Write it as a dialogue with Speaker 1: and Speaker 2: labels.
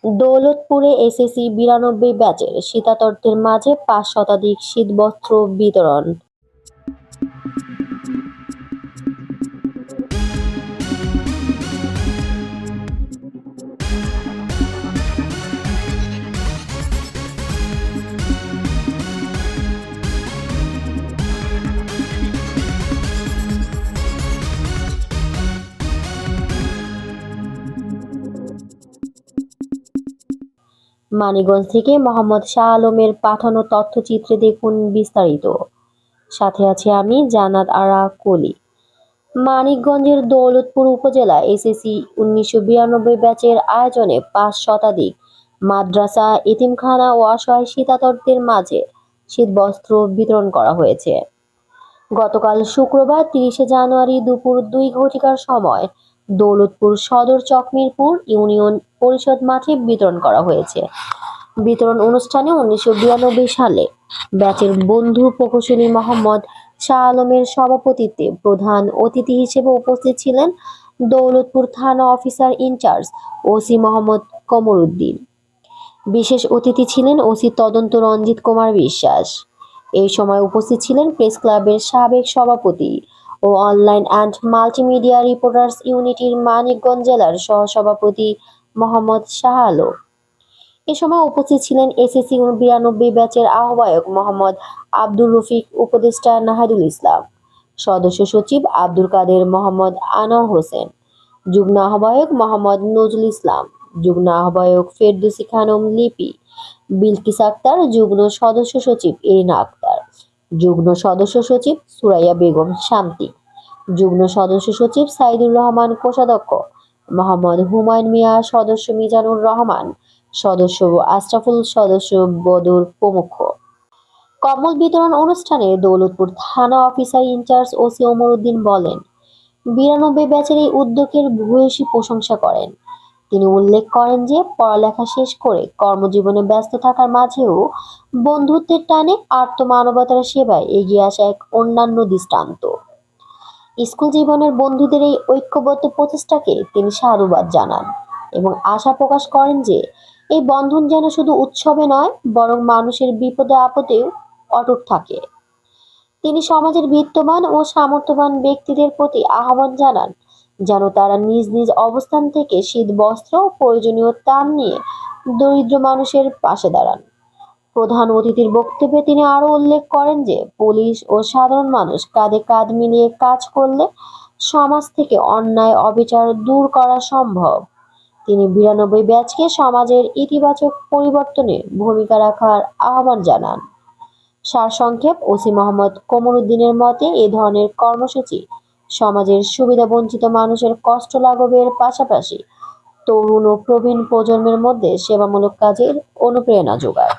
Speaker 1: দৌলতপুরে SSC ৯২ ব্যাচের শীতার্তদের মাঝে ৫ শতাধিক শীতবস্ত্র বিতরণ। মানিকগঞ্জ থেকে মোহাম্মদ শাহ আলমের পাঠানো তথ্যচিত্রে দেখুন বিস্তারিত। সাথে আছে আমি জান্নাত আরা কলি। মানিকগঞ্জের দৌলতপুর উপজেলা এসএসসি ১৯৯২ ব্যাচের আয়োজনে ৫ শতাধিক মাদ্রাসা, এতিমখানা ও অসহায় শীতার্তদের মাঝে শীতবস্ত্র বিতরণ করা হয়েছে। গতকাল শুক্রবার ৩০ জানুয়ারি দুপুর ২ ঘটিকার সময় দৌলতপুর সদর চকমিরপুর ইউনিয়ন পরিষদ মাঠে বিতরণ করা হয়েছে। বিতরণ অনুষ্ঠানে ১৯৯২ সালে ব্যাচের বন্ধু প্রকৌশলী মোহাম্মদ শাহ আলমের সভাপতিত্বে প্রধান অতিথি হিসেবে উপস্থিত ছিলেন দৌলতপুর থানা officer in charge OC Mohammad Qamaruddin. বিশেষ অতিথি ছিলেন ওসি তদন্ত রঞ্জিত কুমার বিশ্বাস। এই সময় উপস্থিত ছিলেন প্রেস ক্লাবের সাবেক সভাপতি ও অনলাইন অ্যান্ড মাল্টিমিডিয়া রিপোর্টার্স ইউনিটির মানিকগঞ্জ জেলার সহসভাপতি মোহাম্মদ শাহ আলম। এ সময় উপস্থিত ছিলেন এসএসসি ৯২ ব্যাচের আহ্বায়ক মোহাম্মদ আব্দুর রফিক, উপদেষ্টা নাহিদুল ইসলাম, সদস্য সচিব আব্দুল কাদের মোহাম্মদ আনোয়ার হোসেন, যুগ্ম আহ্বায়ক মোহাম্মদ নজরুল ইসলাম, যুগ্ম আহ্বায়ক ফেরদৌসী খানম লিপি, বিলকিস আক্তার, যুগ্ম সদস্য সচিব এরিনা আক্তার, যুগ্ম সদস্য সচিব সুরাইয়া বেগম শান্তি, যুগ্ম সদস্য সচিব সাইদুর রহমান, কোষাধ্যক্ষ মোহাম্মদ হুমায়ুন মিয়া, সদস্য মিজানুর রহমান, সদস্য আশরাফুল, সদস্য বদর প্রমুখ। কম্বল বিতরণ অনুষ্ঠানে দৌলতপুর থানা officer in charge OC Omar Uddin বলেন, ৯২ ব্যাচের এই উদ্যোগের ভূয়সী প্রশংসা করেন। তিনি উল্লেখ করেন যে পড়ালেখা শেষ করে কর্মজীবনে ব্যস্ত থাকার মাঝেও বন্ধুত্বের টানে আত্মমানবতার সেবায় এগিয়ে আসা এক অন্যান্য দৃষ্টান্ত। স্কুল জীবনের বন্ধুদের এই ঐক্যবদ্ধ প্রচেষ্টাকে তিনি সাধুবাদ জানান এবং আশা প্রকাশ করেন যে এই বন্ধন যেন শুধু উৎসবে নয়, বরং মানুষের বিপদে আপদেও অটুট থাকে। তিনি সমাজের বিত্তবান ও সামর্থ্যবান ব্যক্তিদের প্রতি আহ্বান জানান যেন তারা নিজ নিজ অবস্থান থেকে শীত বস্ত্র ও প্রয়োজনীয় ত্রাণ নিয়ে দরিদ্র মানুষের পাশে দাঁড়ান। প্রধান অতিথির বক্তব্যে তিনি আরো উল্লেখ করেন যে পুলিশ ও সাধারণ মানুষ কাঁধে কাঁধ মিলিয়ে কাজ করলে সমাজ থেকে অন্যায় অবিচার দূর করা সম্ভব। তিনি ৯২ ব্যাচকে সমাজের ইতিবাচক পরিবর্তনে ভূমিকা রাখার আহ্বান জানান। সারসংক্ষেপ, ওসি মোহাম্মদ কমরউদ্দিনের মতে এ ধরনের কর্মসূচি সমাজের সুবিধাবঞ্চিত মানুষের কষ্ট লাঘবের পাশাপাশি তরুণ ও প্রবীণ প্রজন্মের মধ্যে সেবামূলক কাজের অনুপ্রেরণা যোগায়।